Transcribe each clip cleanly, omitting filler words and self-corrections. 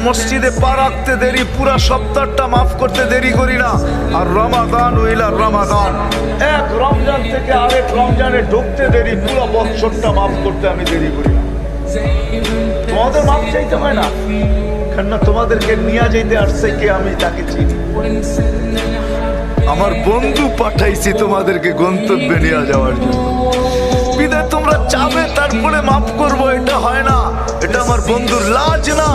মসজিদে পা রাখতে দেরি, পুরা সপ্তাহটা মাফ করতে দেরি করি না। আর রমাদান ইলা রমাদান, এক রমজান থেকে আরেক রমজানে ঢুকতে দেরি, পুরো বছরটা মাফ করতে আমি দেরি করি না। তোমাদের মাফ চাইতে হয় না, কেননা তোমাদেরকে নিয়ে যাইতে আসছে কে, আমি তাকে চিনি। আমার বন্ধু পাঠাইছি তোমাদেরকে গন্তব্যে নিয়ে যাওয়ার জন্য। বিদায় তোমরা চাবে তারপরে মাফ করবো, এটা হয় না, এটা আমার বন্ধুর লাজ না।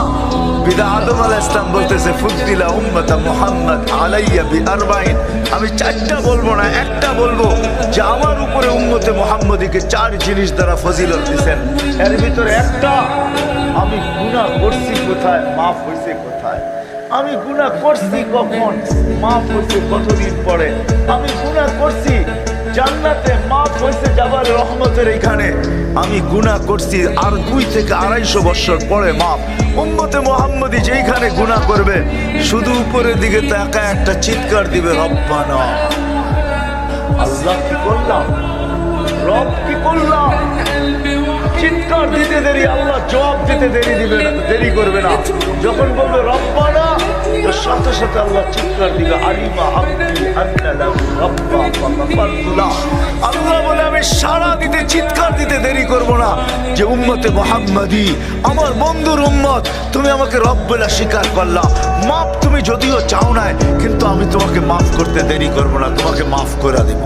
বিদায় আদম আলাইহিস সালাম বলতেছে ফুদ্দিলা উম্মতা মুহাম্মদ আলাইয়া বিআরবাইন, আমি চারটা বলবো না, একটা বলবো যে আমার উপরে উম্মতে মুহাম্মদীকে চার জিনিস দ্বারা ফজিলত দিয়েছেন। এর ভিতরে একটা, আমি গুনাহ করছি কোথায়, মাফ হয়েছে কোথায়। আমি গুনাহ করছি কখন, মাফ হয়েছে কতদিন পরে। আমি গুনাহ করছি জান্নাতে, মাফ হয়েছে যাবার রহমতের এখানে। আমি গুনাহ করছি আর 2 থেকে 250 বছর পরে মাফ। উম্মতে মুহাম্মদী যেইখানে গুনাহ করবে শুধু উপরের দিকে তাকায় একটা চিৎকার দিবে, রব্বানা। আল্লাহ কি করলাম, রব কি করলাম, চিৎকার দিতে দেরি, আল্লাহ জবাব দিতে দেরি দিবে না, দেরি করবে না। যখন বলবে রব্বানা, তো সাথে সাথে আল্লাহ চিৎকার দিবে, আলিমা আব্দি আন্না লাহু রাব্বা ফাগাফারতু লাহু। আল্লাহ বলে আমি সারা দিতে চিৎকার দিতে দেরি করব না যে উম্মতে মুহাম্মদী আমার বন্ধুর উম্মত, তুমি আমাকে রব বলে স্বীকার করলা, মাফ তুমি যদিও চাও না, কিন্তু আমি তোমাকে মাফ করতে দেরি করব না, তোমাকে মাফ করে দেব।